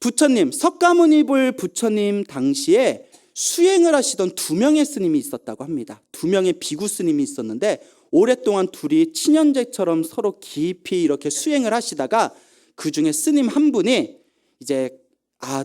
부처님, 석가모니불 부처님 당시에 수행을 하시던 두 명의 스님이 있었다고 합니다. 두 명의 비구 스님이 있었는데 오랫동안 둘이 친형제처럼 서로 깊이 이렇게 수행을 하시다가 그 중에 스님 한 분이 이제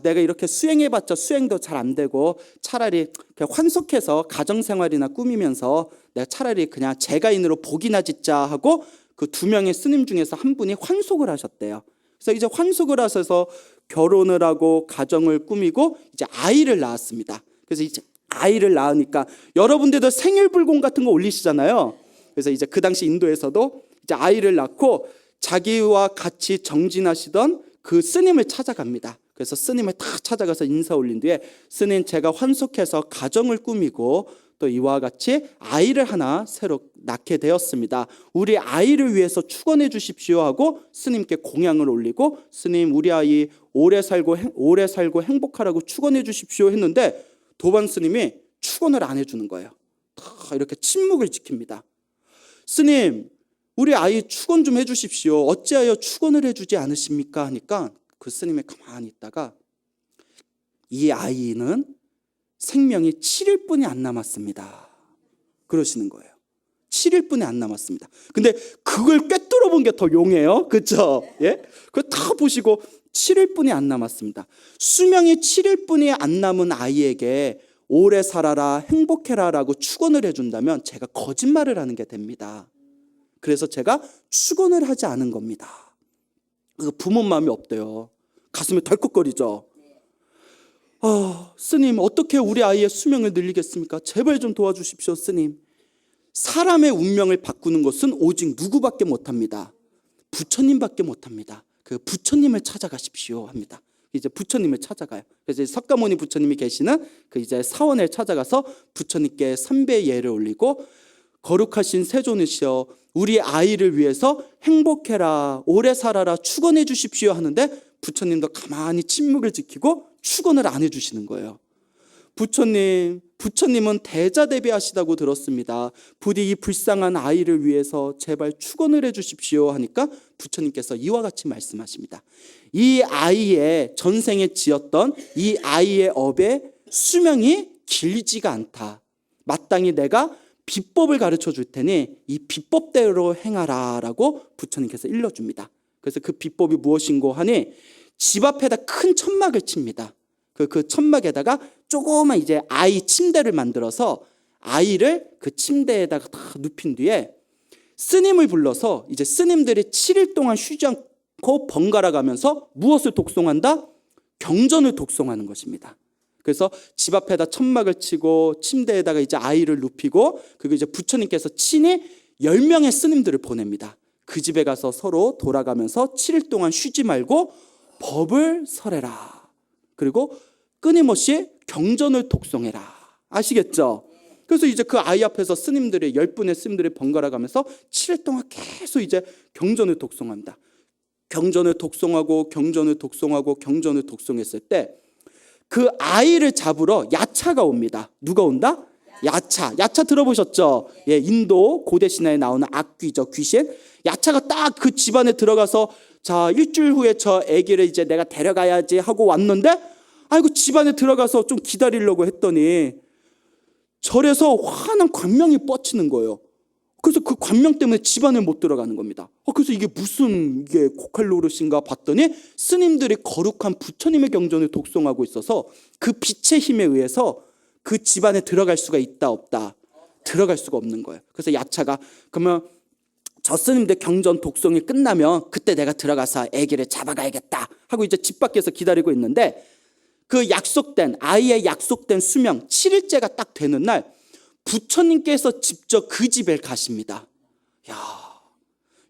내가 이렇게 수행해봤자 수행도 잘 안 되고 차라리 그냥 환속해서 가정생활이나 꾸미면서 내가 차라리 그냥 제가인으로 복이나 짓자 하고 그 두 명의 스님 중에서 한 분이 환속을 하셨대요. 그래서 이제 환속을 하셔서 결혼을 하고 가정을 꾸미고 이제 아이를 낳았습니다. 그래서 이제 아이를 낳으니까 여러분들도 생일불공 같은 거 올리시잖아요. 그래서 이제 그 당시 인도에서도 이제 아이를 낳고 자기와 같이 정진하시던 그 스님을 찾아갑니다. 그래서 스님을 딱 찾아가서 인사 올린 뒤에 스님, 제가 환속해서 가정을 꾸미고 또 이와 같이 아이를 하나 새로 낳게 되었습니다. 우리 아이를 위해서 축원해 주십시오 하고 스님께 공양을 올리고, 스님, 우리 아이 오래 살고 행복하라고 축원해 주십시오 했는데 도반 스님이 축원을 안 해주는 거예요. 다 이렇게 침묵을 지킵니다. 스님, 우리 아이 축원 좀 해주십시오. 어찌하여 축원을 해주지 않으십니까? 하니까 그 스님이 가만히 있다가 이 아이는 생명이 7일뿐이 안 남았습니다. 그러시는 거예요. 7일뿐이 안 남았습니다. 근데 그걸 꿰뚫어 본 게 더 용해요. 그렇죠? 예? 그걸 다 보시고 7일뿐이 안 남았습니다. 수명이 7일뿐이 안 남은 아이에게 오래 살아라, 행복해라라고 축원을 해준다면 제가 거짓말을 하는 게 됩니다. 그래서 제가 축원을 하지 않은 겁니다. 부모 마음이 없대요. 가슴이 덜컥거리죠. 스님, 어떻게 우리 아이의 수명을 늘리겠습니까? 제발 좀 도와주십시오, 스님. 사람의 운명을 바꾸는 것은 오직 누구밖에 못합니다. 부처님밖에 못합니다. 그 부처님을 찾아가십시오 합니다. 이제 부처님을 찾아가요. 그래서 석가모니 부처님이 계시는 그 이제 사원에 찾아가서 부처님께 삼배 예를 올리고, 거룩하신 세존이시여, 우리 아이를 위해서 행복해라, 오래 살아라, 축원해 주십시오 하는데 부처님도 가만히 침묵을 지키고 축원을 안 해주시는 거예요. 부처님은 대자대비하시다고 들었습니다. 부디 이 불쌍한 아이를 위해서 제발 축원을 해주십시오 하니까 부처님께서 이와 같이 말씀하십니다. 이 아이의 전생에 지었던 이 아이의 업의 수명이 길지가 않다. 마땅히 내가 비법을 가르쳐 줄 테니 이 비법대로 행하라 라고 부처님께서 일러줍니다. 그래서 그 비법이 무엇인고 하니 집 앞에다 큰 천막을 칩니다. 그 천막에다가 조그만 이제 아이 침대를 만들어서 아이를 그 침대에다가 다 눕힌 뒤에 스님을 불러서 이제 스님들이 7일 동안 쉬지 않고 번갈아 가면서 무엇을 독송한다? 경전을 독송하는 것입니다. 그래서 집 앞에다 천막을 치고 침대에다가 이제 아이를 눕히고, 그리고 이제 부처님께서 친히 10명의 스님들을 보냅니다. 그 집에 가서 서로 돌아가면서 7일 동안 쉬지 말고 법을 설해라. 그리고 끊임없이 경전을 독송해라. 아시겠죠? 그래서 이제 그 아이 앞에서 스님들이 10분의 스님들이 번갈아 가면서 7일 동안 계속 이제 경전을 독송합니다. 경전을 독송하고 경전을 독송하고 경전을 독송했을 때 그 아이를 잡으러 야차가 옵니다. 누가 온다? 야차. 야차 들어보셨죠? 예, 인도 고대 신화에 나오는 악귀죠, 귀신. 야차가 딱 그 집안에 들어가서 자, 일주일 후에 저 아기를 이제 내가 데려가야지 하고 왔는데, 아이고 집안에 들어가서 좀 기다리려고 했더니 절에서 환한 광명이 뻗치는 거예요. 그래서 그 광명 때문에 집안에 못 들어가는 겁니다. 그래서 이게 무슨 이게 고칼 노릇인가 봤더니 스님들이 거룩한 부처님의 경전을 독송하고 있어서 그 빛의 힘에 의해서 그 집안에 들어갈 수가 있다 없다? 들어갈 수가 없는 거예요. 그래서 야차가 그러면 저 스님들 경전 독송이 끝나면 그때 내가 들어가서 아기를 잡아가야겠다 하고 이제 집 밖에서 기다리고 있는데, 그 약속된 아이의 약속된 수명 7일째가 딱 되는 날 부처님께서 직접 그 집에 가십니다. 야,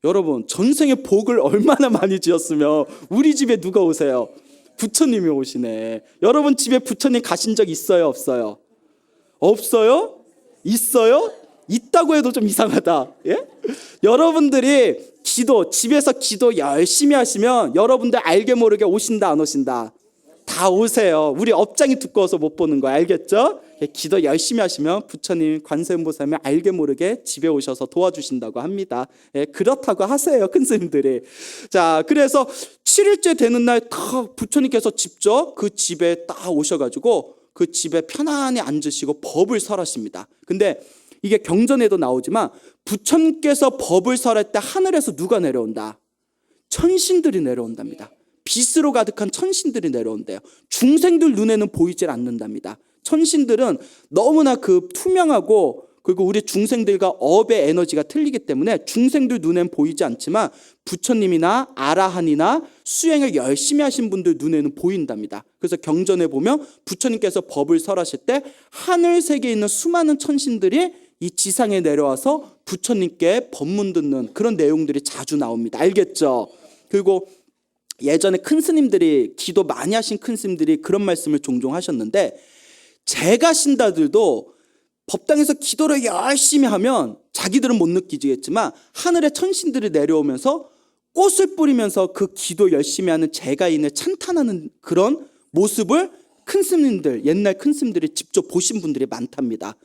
여러분, 전생에 복을 얼마나 많이 지었으면 우리 집에 누가 오세요? 부처님이 오시네. 여러분 집에 부처님 가신 적 있어요, 없어요? 없어요? 있어요? 있다고 해도 좀 이상하다. 예? 여러분들이 집에서 기도 열심히 하시면 여러분들 알게 모르게 오신다, 안 오신다? 다 오세요. 우리 업장이 두꺼워서 못 보는 거 알겠죠? 기도 열심히 하시면 부처님 관세음보살님이 알게 모르게 집에 오셔서 도와주신다고 합니다. 그렇다고 하세요, 큰 스님들이. 자, 그래서 7일째 되는 날 딱 부처님께서 직접 그 집에 딱 오셔가지고 그 집에 편안히 앉으시고 법을 설하십니다. 근데 이게 경전에도 나오지만 부처님께서 법을 설할 때 하늘에서 누가 내려온다? 천신들이 내려온답니다. 빛으로 가득한 천신들이 내려온대요. 중생들 눈에는 보이질 않는답니다. 천신들은 너무나 그 투명하고, 그리고 우리 중생들과 업의 에너지가 틀리기 때문에 중생들 눈엔 보이지 않지만 부처님이나 아라한이나 수행을 열심히 하신 분들 눈에는 보인답니다. 그래서 경전에 보면 부처님께서 법을 설하실 때 하늘 세계에 있는 수많은 천신들이 이 지상에 내려와서 부처님께 법문 듣는 그런 내용들이 자주 나옵니다. 알겠죠? 그리고 예전에 큰 스님들이, 기도 많이 하신 큰 스님들이 그런 말씀을 종종 하셨는데, 제가 신다들도 법당에서 기도를 열심히 하면 자기들은 못 느끼지겠지만 하늘의 천신들이 내려오면서 꽃을 뿌리면서 그 기도 열심히 하는 제가인을 찬탄하는 그런 모습을 큰 스님들, 옛날 큰 스님들이 직접 보신 분들이 많답니다.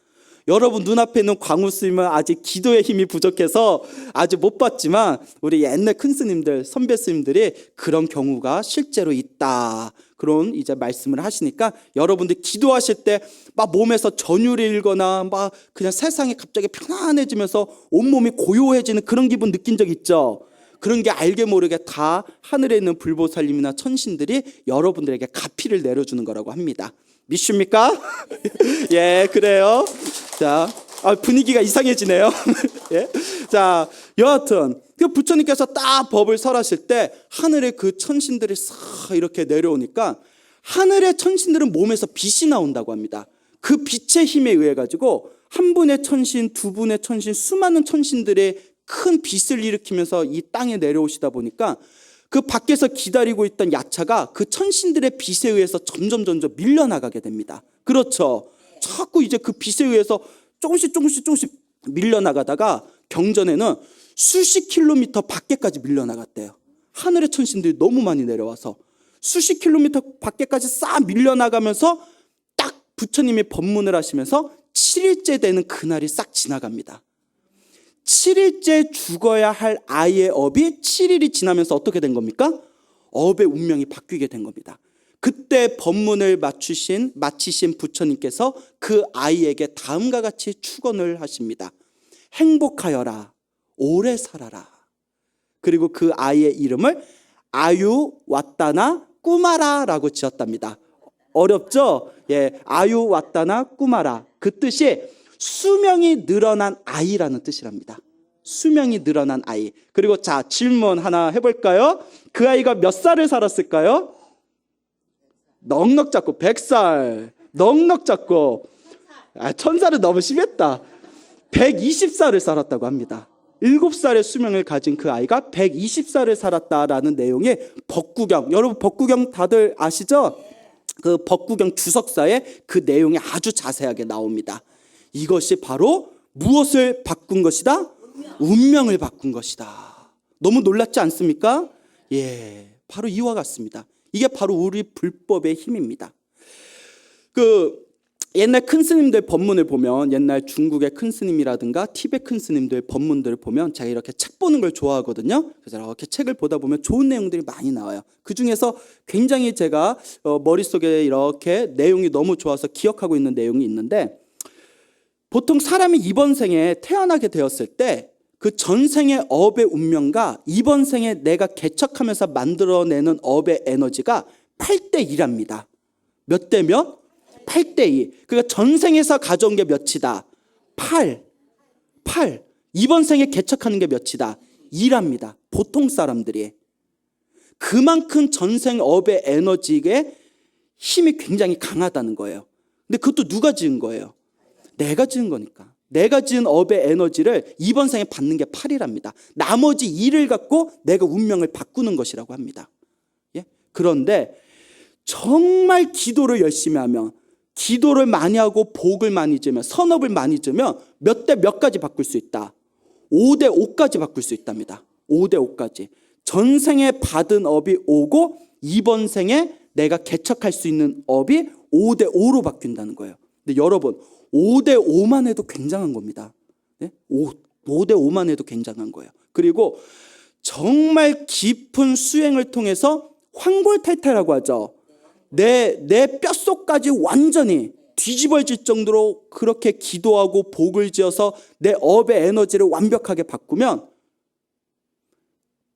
여러분 눈앞에 있는 광우 스님은 아직 기도의 힘이 부족해서 아직 못 봤지만 우리 옛날 큰 스님들, 선배 스님들이 그런 경우가 실제로 있다, 그런 이제 말씀을 하시니까 여러분들 기도하실 때 막 몸에서 전율이 일거나 막 그냥 세상이 갑자기 편안해지면서 온몸이 고요해지는 그런 기분 느낀 적 있죠? 그런 게 알게 모르게 다 하늘에 있는 불보살님이나 천신들이 여러분들에게 가피를 내려주는 거라고 합니다. 믿습니까? 예, 그래요. 자, 분위기가 이상해지네요. 예? 자, 여하튼 그 부처님께서 딱 법을 설하실 때 하늘에 그 천신들이 싹 이렇게 내려오니까 하늘의 천신들은 몸에서 빛이 나온다고 합니다. 그 빛의 힘에 의해 가지고 한 분의 천신, 두 분의 천신, 수많은 천신들의 큰 빛을 일으키면서 이 땅에 내려오시다 보니까 그 밖에서 기다리고 있던 야차가 그 천신들의 빛에 의해서 점점 밀려나가게 됩니다. 그렇죠. 자꾸 이제 그 빛에 의해서 조금씩 밀려나가다가 경전에는 수십 킬로미터 밖에까지 밀려나갔대요. 하늘의 천신들이 너무 많이 내려와서 수십 킬로미터 밖에까지 싹 밀려나가면서 딱 부처님이 법문을 하시면서 7일째 되는 그날이 싹 지나갑니다. 7일째 죽어야 할 아이의 업이 7일이 지나면서 어떻게 된 겁니까? 업의 운명이 바뀌게 된 겁니다. 그때 법문을 마치신 부처님께서 그 아이에게 다음과 같이 축원을 하십니다. 행복하여라, 오래 살아라. 그리고 그 아이의 이름을 아유 왓다나 꾸마라라고 지었답니다. 어렵죠? 예, 아유 왓다나 꾸마라. 그 뜻이 수명이 늘어난 아이라는 뜻이랍니다. 수명이 늘어난 아이. 그리고 자, 질문 하나 해볼까요? 그 아이가 몇 살을 살았을까요? 넉넉 잡고 100살. 넉넉 잡고 1000살은 너무 심했다. 120살을 살았다고 합니다. 7살의 수명을 가진 그 아이가 120살을 살았다라는 내용의 법구경, 여러분 법구경 다들 아시죠? 그 법구경 주석사에 그 내용이 아주 자세하게 나옵니다. 이것이 바로 무엇을 바꾼 것이다? 운명을 바꾼 것이다. 너무 놀랍지 않습니까? 예, 바로 이와 같습니다. 이게 바로 우리 불법의 힘입니다. 그 옛날 큰 스님들 법문을 보면, 옛날 중국의 큰 스님이라든가 티베트 큰 스님들 법문들을 보면 제가 이렇게 책 보는 걸 좋아하거든요. 그래서 이렇게 책을 보다 보면 좋은 내용들이 많이 나와요. 그 중에서 굉장히 제가 머릿속에 이렇게 내용이 너무 좋아서 기억하고 있는 내용이 있는데, 보통 사람이 이번 생에 태어나게 되었을 때 그 전생의 업의 운명과 이번 생에 내가 개척하면서 만들어내는 업의 에너지가 8대 2랍니다. 몇 대 몇? 8대 2. 그러니까 전생에서 가져온 게 몇이다? 8. 이번 생에 개척하는 게 몇이다? 2랍니다. 보통 사람들이. 그만큼 전생 업의 에너지의 힘이 굉장히 강하다는 거예요. 근데 그것도 누가 지은 거예요? 내가 지은 거니까. 내가 지은 업의 에너지를 이번 생에 받는 게 8이랍니다. 나머지 2를 갖고 내가 운명을 바꾸는 것이라고 합니다. 예? 그런데 정말 기도를 열심히 하면, 기도를 많이 하고 복을 많이 지으면, 선업을 많이 지으면 몇 대 몇까지 바꿀 수 있다? 5대 5까지 바꿀 수 있답니다. 5대 5까지. 전생에 받은 업이 5고 이번 생에 내가 개척할 수 있는 업이 5대 5로 바뀐다는 거예요. 근데 여러분 5대 5만 해도 굉장한 겁니다. 네? 5대 5만 해도 굉장한 거예요. 그리고 정말 깊은 수행을 통해서 황골탈퇴라고 하죠. 내 뼛속까지 완전히 뒤집어질 정도로 그렇게 기도하고 복을 지어서 내 업의 에너지를 완벽하게 바꾸면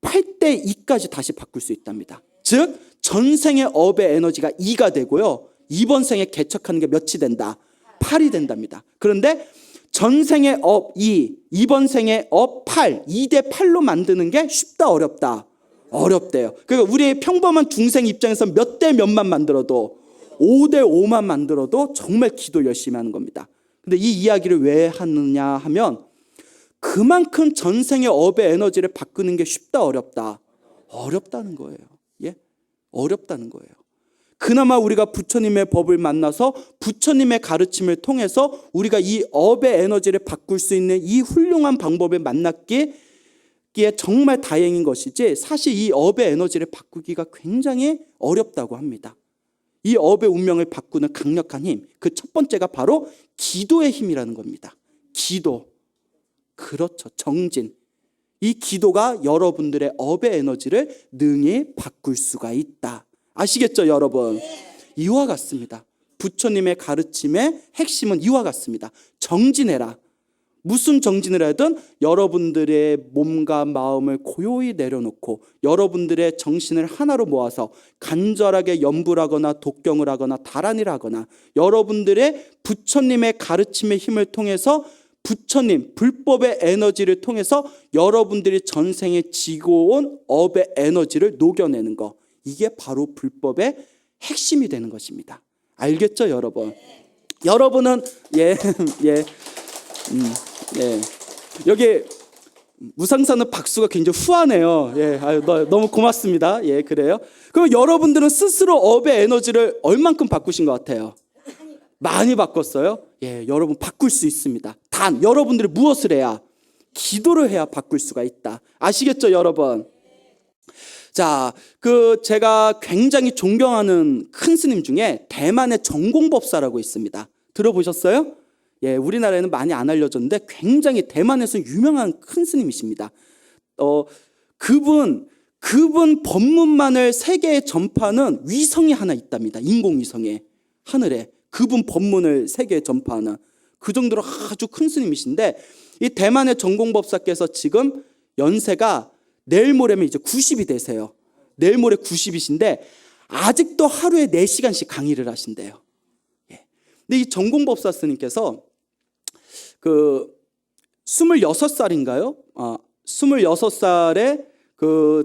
8대 2까지 다시 바꿀 수 있답니다. 즉 전생의 업의 에너지가 2가 되고요, 이번 생에 개척하는 게 몇이 된다? 8이 된답니다. 그런데 전생의 업 2, 이번 생의 업 8, 2대 8로 만드는 게 쉽다 어렵다? 어렵대요. 그러니까 우리의 평범한 중생 입장에서 몇 대 몇만 만들어도 5대 5만 만들어도 정말 기도 열심히 하는 겁니다. 근데 이 이야기를 왜 하느냐 하면 그만큼 전생의 업의 에너지를 바꾸는 게 쉽다 어렵다? 어렵다는 거예요. 예? 어렵다는 거예요. 그나마 우리가 부처님의 법을 만나서 부처님의 가르침을 통해서 우리가 이 업의 에너지를 바꿀 수 있는 이 훌륭한 방법을 만났기에 정말 다행인 것이지, 사실 이 업의 에너지를 바꾸기가 굉장히 어렵다고 합니다. 이 업의 운명을 바꾸는 강력한 힘, 그 첫 번째가 바로 기도의 힘이라는 겁니다. 기도. 그렇죠. 정진. 이 기도가 여러분들의 업의 에너지를 능히 바꿀 수가 있다. 아시겠죠, 여러분? 이와 같습니다. 부처님의 가르침의 핵심은 이와 같습니다. 정진해라. 무슨 정진을 하든 여러분들의 몸과 마음을 고요히 내려놓고 여러분들의 정신을 하나로 모아서 간절하게 염불 하거나 독경을 하거나 다란이를 하거나 여러분들의 부처님의 가르침의 힘을 통해서 부처님 불법의 에너지를 통해서 여러분들이 전생에 지고 온 업의 에너지를 녹여내는 거, 이게 바로 불법의 핵심이 되는 것입니다. 알겠죠, 여러분? 여러분은 여기 무상사는 박수가 굉장히 후하네요. 너무 고맙습니다. 그래요. 그럼 여러분들은 스스로 업의 에너지를 얼만큼 바꾸신 것 같아요? 많이 바꿨어요? 여러분 바꿀 수 있습니다. 단 여러분들이 무엇을 해야? 기도를 해야 바꿀 수가 있다. 아시겠죠, 여러분? 자, 제가 굉장히 존경하는 큰 스님 중에 대만의 정공법사라고 있습니다. 들어보셨어요? 우리나라에는 많이 안 알려졌는데 굉장히 대만에서 유명한 큰 스님이십니다. 그분 법문만을 세계에 전파하는 위성이 하나 있답니다. 인공위성에, 하늘에 그분 법문을 세계에 전파하는, 그 정도로 아주 큰 스님이신데, 이 대만의 정공법사께서 지금 연세가 내일 모레면 이제 90이 되세요. 내일 모레 90이신데 아직도 하루에 4시간씩 강의를 하신대요. 근데 이 정공법사 스님께서 26살인가요? 26살에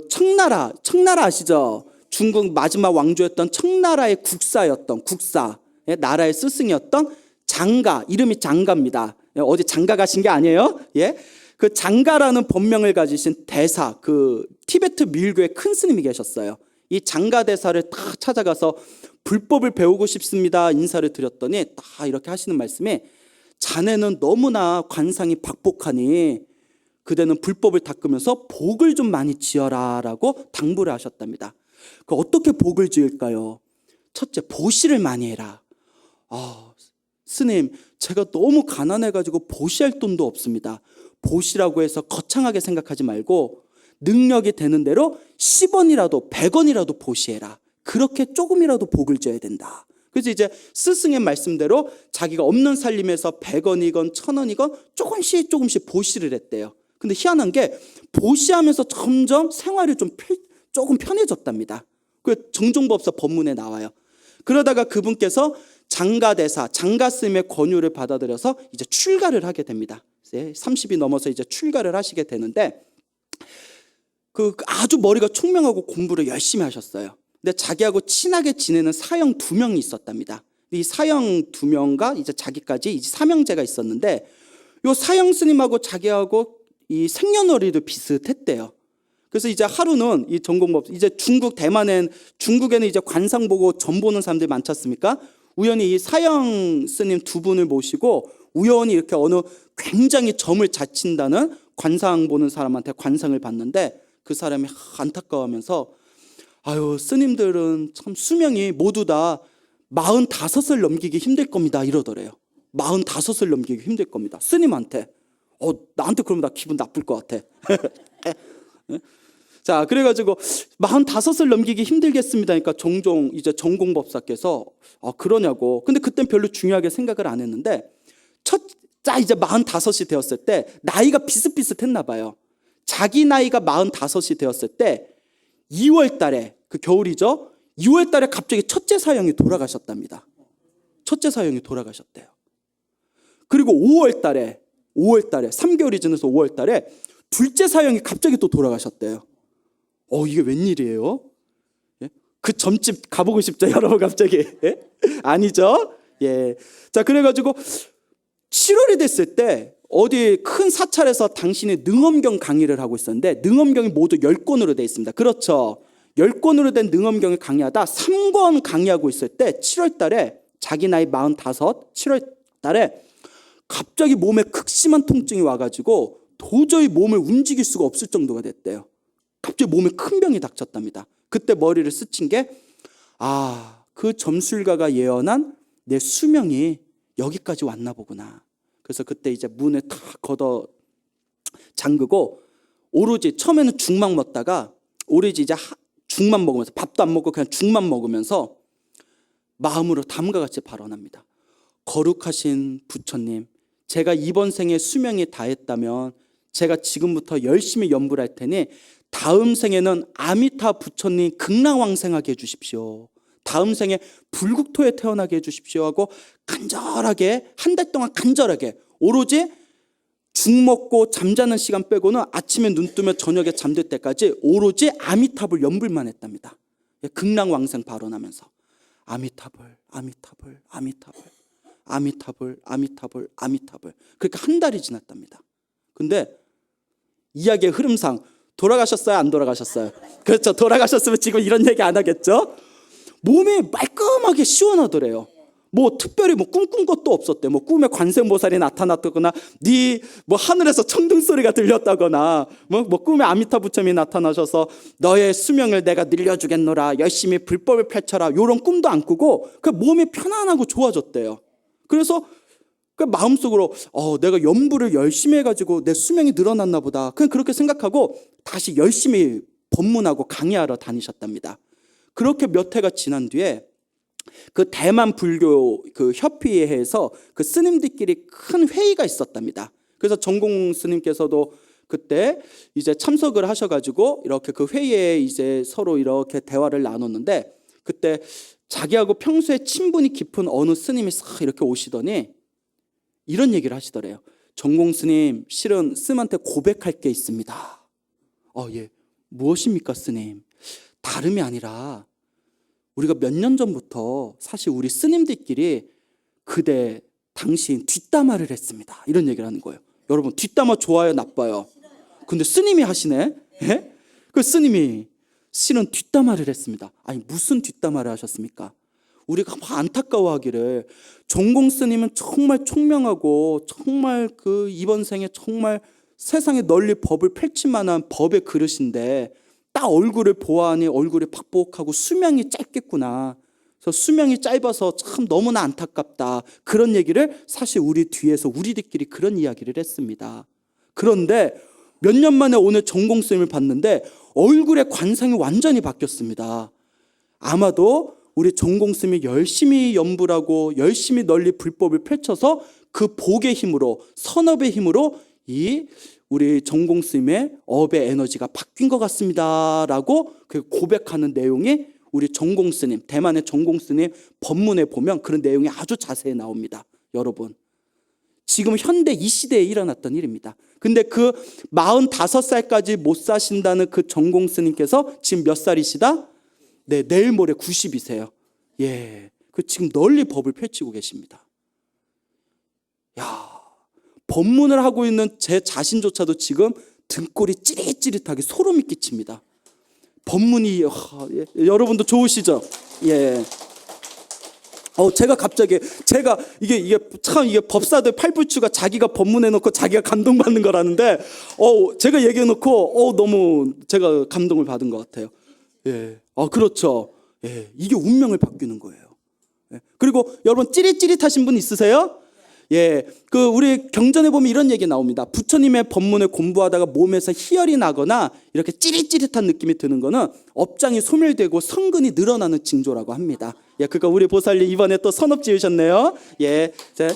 청나라 아시죠? 중국 마지막 왕조였던 청나라의 국사, 나라의 스승이었던 장가, 이름이 장가입니다. 어디 장가 가신 게 아니에요? 그 장가라는 법명을 가지신 대사, 티베트 밀교의 큰 스님이 계셨어요. 이 장가 대사를 딱 찾아가서 불법을 배우고 싶습니다 인사를 드렸더니 딱 이렇게 하시는 말씀이, 자네는 너무나 관상이 박복하니 그대는 불법을 닦으면서 복을 좀 많이 지어라 라고 당부를 하셨답니다. 어떻게 복을 지을까요? 첫째, 보시를 많이 해라. 스님, 제가 너무 가난해가지고 보시할 돈도 없습니다. 보시라고 해서 거창하게 생각하지 말고 능력이 되는 대로 10원이라도 100원이라도 보시해라. 그렇게 조금이라도 복을 지어야 된다. 그래서 이제 스승의 말씀대로 자기가 없는 살림에서 100원이건 1000원이건 조금씩 보시를 했대요. 근데 희한한 게 보시하면서 점점 생활이 조금 편해졌답니다. 그 정종법사 법문에 나와요. 그러다가 그분께서 장가대사, 장가스님의 권유를 받아들여서 이제 출가를 하게 됩니다. 30이 넘어서 이제 출가를 하시게 되는데, 아주 머리가 총명하고 공부를 열심히 하셨어요. 근데 자기하고 친하게 지내는 사형 2명이 있었답니다. 이 사형 2명과 이제 자기까지 이제 삼형제가 있었는데, 이 사형 스님하고 자기하고 이 생년월일도 비슷했대요. 그래서 이제 하루는 이 정공법, 이제 중국에는 이제 관상 보고 점 보는 사람들이 많지 않습니까? 우연히 이 사형 스님 2분을 모시고 우연히 이렇게 어느 굉장히 점을 잘 친다는 관상 보는 사람한테 관상을 봤는데, 그 사람이 안타까워하면서, 스님들은 참 수명이 모두 다 45을 넘기기 힘들 겁니다. 이러더래요. 45을 넘기기 힘들 겁니다. 스님한테. 나한테 그러면 나 기분 나쁠 것 같아. 자, 그래가지고 45을 넘기기 힘들겠습니다. 그러니까 종종 이제 전공법사께서 그러냐고. 근데 그땐 별로 중요하게 생각을 안 했는데 이제 45이 되었을 때 나이가 비슷비슷했나 봐요. 자기 나이가 45이 되었을 때 2월 달에 그 겨울이죠. 2월 달에 갑자기 첫째 사형이 돌아가셨답니다. 첫째 사형이 돌아가셨대요. 그리고 5월 달에 3개월이 지나서 5월 달에 둘째 사형이 갑자기 또 돌아가셨대요. 이게 웬일이에요? 예? 그 점집 가보고 싶죠, 여러분 갑자기? 예? 아니죠? 예. 자, 그래가지고 7월이 됐을 때 어디 큰 사찰에서 당신이 능엄경 강의를 하고 있었는데 능엄경이 모두 10권으로 되어 있습니다. 그렇죠? 10권으로 된 능엄경을 강의하다 3권 강의하고 있을 때 7월 달에 자기 나이 45, 7월 달에 갑자기 몸에 극심한 통증이 와가지고 도저히 몸을 움직일 수가 없을 정도가 됐대요. 갑자기 몸에 큰 병이 닥쳤답니다. 그때 머리를 스친 게 그 점술가가 예언한 내 수명이 여기까지 왔나 보구나. 그래서 그때 이제 문을 다 걷어 잠그고 오로지 처음에는 죽만 먹다가 오로지 이제 죽만 먹으면서 밥도 안 먹고 그냥 죽만 먹으면서 마음으로 다음과 같이 발언합니다. 거룩하신 부처님, 제가 이번 생에 수명이 다했다면 제가 지금부터 열심히 연불 할 테니 다음 생에는 아미타 부처님 극락왕생하게 해주십시오. 다음 생에 불국토에 태어나게 해주십시오 하고 간절하게 한 달 동안 간절하게 오로지 죽 먹고 잠자는 시간 빼고는 아침에 눈 뜨면 저녁에 잠들 때까지 오로지 아미타불 연불만 했답니다. 극락왕생 발언하면서 아미타불 아미타불 아미타불 아미타불 아미타불 아미타불 그러니까 한 달이 지났답니다. 근데 이야기의 흐름상 돌아가셨어요? 안 돌아가셨어요? 그렇죠. 돌아가셨으면 지금 이런 얘기 안 하겠죠? 몸이 말끔하게 시원하더래요. 뭐 특별히 꿈꾼 것도 없었대. 꿈에 관세음보살이 나타났다거나 하늘에서 청등 소리가 들렸다거나 꿈에 아미타 부처님이 나타나셔서 너의 수명을 내가 늘려주겠노라, 열심히 불법을 펼쳐라, 이런 꿈도 안 꾸고 그 몸이 편안하고 좋아졌대요. 그래서 그 마음속으로 내가 연불을 열심히 해가지고 내 수명이 늘어났나 보다, 그냥 그렇게 생각하고 다시 열심히 법문하고 강의하러 다니셨답니다. 그렇게 몇 해가 지난 뒤에 그 대만 불교 그 협의회에서 그 스님들끼리 큰 회의가 있었답니다. 그래서 정공 스님께서도 그때 이제 참석을 하셔가지고 이렇게 그 회의에 이제 서로 이렇게 대화를 나눴는데 그때 자기하고 평소에 친분이 깊은 어느 스님이 싹 이렇게 오시더니 이런 얘기를 하시더래요. 정공 스님, 실은 스님한테 고백할 게 있습니다. 예. 무엇입니까, 스님? 다름이 아니라 우리가 몇 년 전부터 사실 우리 스님들끼리 그대, 당신 뒷담화를 했습니다. 이런 얘기를 하는 거예요. 여러분, 뒷담화 좋아요, 나빠요? 근데 스님이 하시네? 예? 그 스님이 실은 뒷담화를 했습니다. 아니, 무슨 뒷담화를 하셨습니까? 우리가 안타까워하기를 정공 스님은 정말 총명하고 정말 그 이번 생에 정말 세상에 널리 법을 펼칠 만한 법의 그릇인데 딱 얼굴을 보아하니 얼굴이 팍복하고 수명이 짧겠구나. 그래서 수명이 짧아서 참 너무나 안타깝다. 그런 얘기를 사실 우리 뒤에서 우리들끼리 그런 이야기를 했습니다. 그런데 몇 년 만에 오늘 정공 스님을 봤는데 얼굴의 관상이 완전히 바뀌었습니다. 아마도 우리 정공 스님이 열심히 연불하고 열심히 널리 불법을 펼쳐서 그 복의 힘으로 선업의 힘으로 이 우리 정공 스님의 업의 에너지가 바뀐 것 같습니다라고 그 고백하는 내용이 우리 정공 스님, 대만의 정공 스님 법문에 보면 그런 내용이 아주 자세히 나옵니다. 여러분, 지금 현대 이 시대에 일어났던 일입니다. 근데 그 45살까지 못 사신다는 그 정공 스님께서 지금 몇 살이시다? 네, 내일 모레 90이세요. 예, 그 지금 널리 법을 펼치고 계십니다. 야, 법문을 하고 있는 제 자신조차도 지금 등골이 찌릿찌릿하게 소름이 끼칩니다. 법문이 여러분도 좋으시죠? 예. 제가 이게 법사들 팔불추가 자기가 법문해 놓고 자기가 감동받는 거라는데 제가 얘기해 놓고 너무 제가 감동을 받은 것 같아요. 예. 그렇죠. 예. 이게 운명을 바뀌는 거예요. 그리고 여러분 찌릿찌릿하신 분 있으세요? 예, 우리 경전에 보면 이런 얘기 나옵니다. 부처님의 법문을 공부하다가 몸에서 희열이 나거나 이렇게 찌릿찌릿한 느낌이 드는 거는 업장이 소멸되고 성근이 늘어나는 징조라고 합니다. 예, 그러니까 우리 보살님 이번에 또 선업 지으셨네요. 예, 이제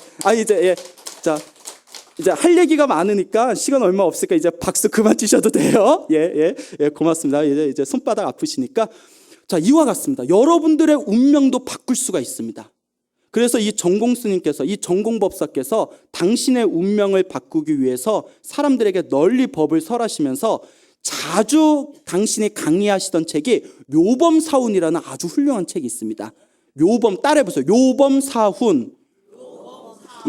할 얘기가 많으니까 시간 얼마 없으니까 이제 박수 그만 치셔도 돼요. 예, 고맙습니다. 이제 손바닥 아프시니까. 자, 이와 같습니다. 여러분들의 운명도 바꿀 수가 있습니다. 그래서 이 정공 스님께서, 이 정공 법사께서 당신의 운명을 바꾸기 위해서 사람들에게 널리 법을 설하시면서 자주 당신이 강의하시던 책이 묘범사훈이라는 아주 훌륭한 책이 있습니다. 묘범, 따라해보세요. 묘범사훈.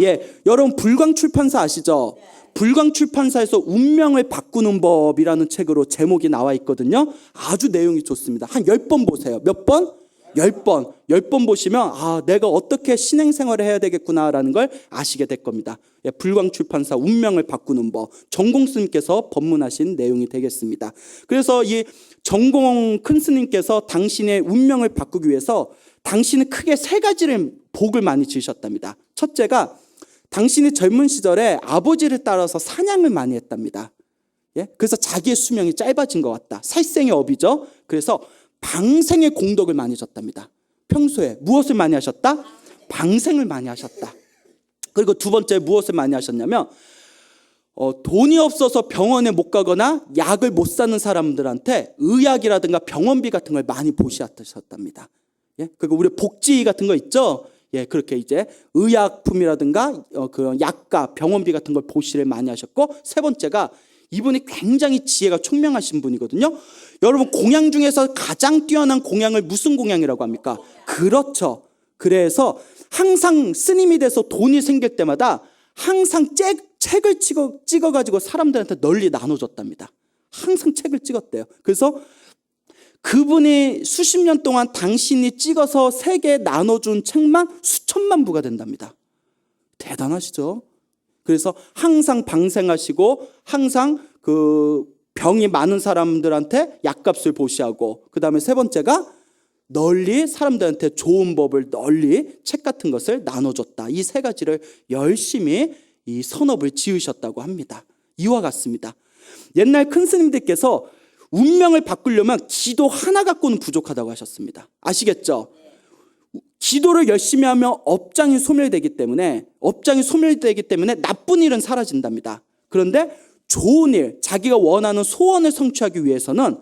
예, 여러분 불광출판사 아시죠? 불광출판사에서 운명을 바꾸는 법이라는 책으로 제목이 나와 있거든요. 아주 내용이 좋습니다. 한 10번 보세요. 몇 번? 10번. 10번 보시면 내가 어떻게 신행생활을 해야 되겠구나라는 걸 아시게 될 겁니다. 예, 불광출판사 운명을 바꾸는 법, 정공 스님께서 법문하신 내용이 되겠습니다. 그래서 이 정공 큰 스님께서 당신의 운명을 바꾸기 위해서 당신은 크게 3가지를 복을 많이 지으셨답니다. 첫째가 당신이 젊은 시절에 아버지를 따라서 사냥을 많이 했답니다. 예? 그래서 자기의 수명이 짧아진 것 같다. 살생의 업이죠. 그래서 방생의 공덕을 많이 졌답니다. 평소에 무엇을 많이 하셨다? 방생을 많이 하셨다. 그리고 두 번째 무엇을 많이 하셨냐면 돈이 없어서 병원에 못 가거나 약을 못 사는 사람들한테 의약이라든가 병원비 같은 걸 많이 보시하셨답니다. 예? 그리고 우리 복지 같은 거 있죠? 예, 그렇게 이제 의약품이라든가 그 약가, 병원비 같은 걸 보시를 많이 하셨고, 세 번째가 이분이 굉장히 지혜가 총명하신 분이거든요. 여러분 공양 중에서 가장 뛰어난 공양을 무슨 공양이라고 합니까? 그렇죠. 그래서 항상 스님이 돼서 돈이 생길 때마다 항상 책을 찍어가지고 사람들한테 널리 나눠줬답니다. 항상 책을 찍었대요. 그래서 그분이 수십 년 동안 당신이 찍어서 세계에 나눠준 책만 수천만 부가 된답니다. 대단하시죠? 그래서 항상 방생하시고 항상 그 병이 많은 사람들한테 약값을 보시하고, 그 다음에 세 번째가 널리 사람들한테 좋은 법을 널리 책 같은 것을 나눠줬다. 이 3가지를 열심히 이 선업을 지으셨다고 합니다. 이와 같습니다. 옛날 큰 스님들께서 운명을 바꾸려면 기도 하나 갖고는 부족하다고 하셨습니다. 아시겠죠? 기도를 열심히 하면 업장이 소멸되기 때문에 나쁜 일은 사라진답니다. 그런데 좋은 일, 자기가 원하는 소원을 성취하기 위해서는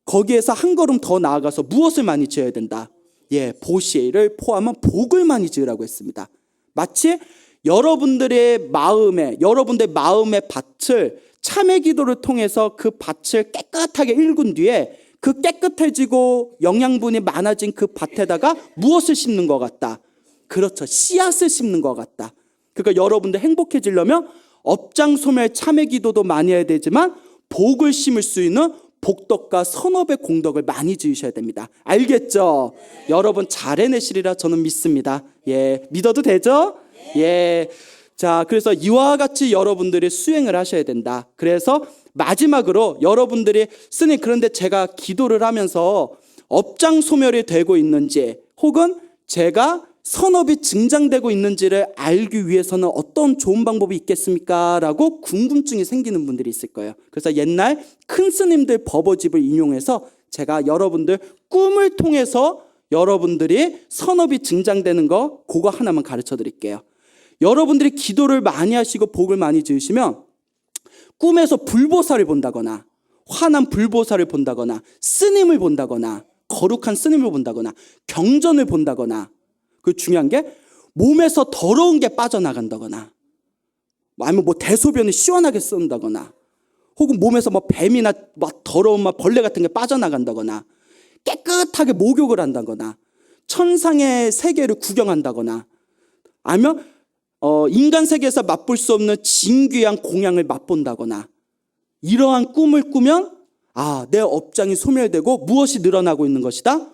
거기에서 한 걸음 더 나아가서 무엇을 많이 지어야 된다? 예, 보시를 포함한 복을 많이 지으라고 했습니다. 마치 여러분들의 마음의 밭을 참회 기도를 통해서 그 밭을 깨끗하게 일군 뒤에 그 깨끗해지고 영양분이 많아진 그 밭에다가 무엇을 심는 것 같다? 그렇죠. 씨앗을 심는 것 같다. 그러니까 여러분들 행복해지려면 업장 소멸 참회 기도도 많이 해야 되지만 복을 심을 수 있는 복덕과 선업의 공덕을 많이 지으셔야 됩니다. 알겠죠? 여러분 잘 해내시리라 저는 믿습니다. 예, 믿어도 되죠? 예. 자, 그래서 이와 같이 여러분들이 수행을 하셔야 된다. 그래서 마지막으로 여러분들이 스님, 그런데 제가 기도를 하면서 업장 소멸이 되고 있는지 혹은 제가 선업이 증장되고 있는지를 알기 위해서는 어떤 좋은 방법이 있겠습니까? 라고 궁금증이 생기는 분들이 있을 거예요. 그래서 옛날 큰 스님들 법어집을 인용해서 제가 여러분들 꿈을 통해서 여러분들이 선업이 증장되는 거 그거 하나만 가르쳐 드릴게요. 여러분들이 기도를 많이 하시고 복을 많이 지으시면 꿈에서 불보살을 본다거나 화난 불보살을 본다거나 스님을 본다거나 거룩한 스님을 본다거나 경전을 본다거나, 그 중요한 게 몸에서 더러운 게 빠져나간다거나 아니면 뭐 대소변이 시원하게 쓴다거나 혹은 몸에서 뭐 뱀이나 막 더러운 막 벌레 같은 게 빠져나간다거나 깨끗하게 목욕을 한다거나 천상의 세계를 구경한다거나 아니면 인간 세계에서 맛볼 수 없는 진귀한 공양을 맛본다거나 이러한 꿈을 꾸면 내 업장이 소멸되고 무엇이 늘어나고 있는 것이다?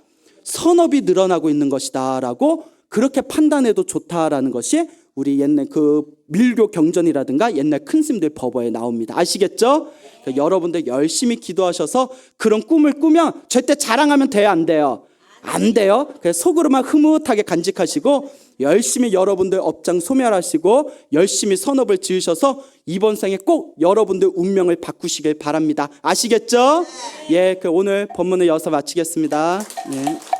선업이 늘어나고 있는 것이다 라고 그렇게 판단해도 좋다라는 것이 우리 옛날 그 밀교 경전이라든가 옛날 큰 스님들 법어에 나옵니다. 아시겠죠? 그러니까 여러분들 열심히 기도하셔서 그런 꿈을 꾸면 절대 자랑하면 돼요, 안 돼요? 안 돼요. 그래서 속으로만 흐뭇하게 간직하시고 열심히 여러분들 업장 소멸하시고 열심히 선업을 지으셔서 이번 생에 꼭 여러분들 운명을 바꾸시길 바랍니다. 아시겠죠? 예, 그 오늘 본문을 여기서 마치겠습니다. 예.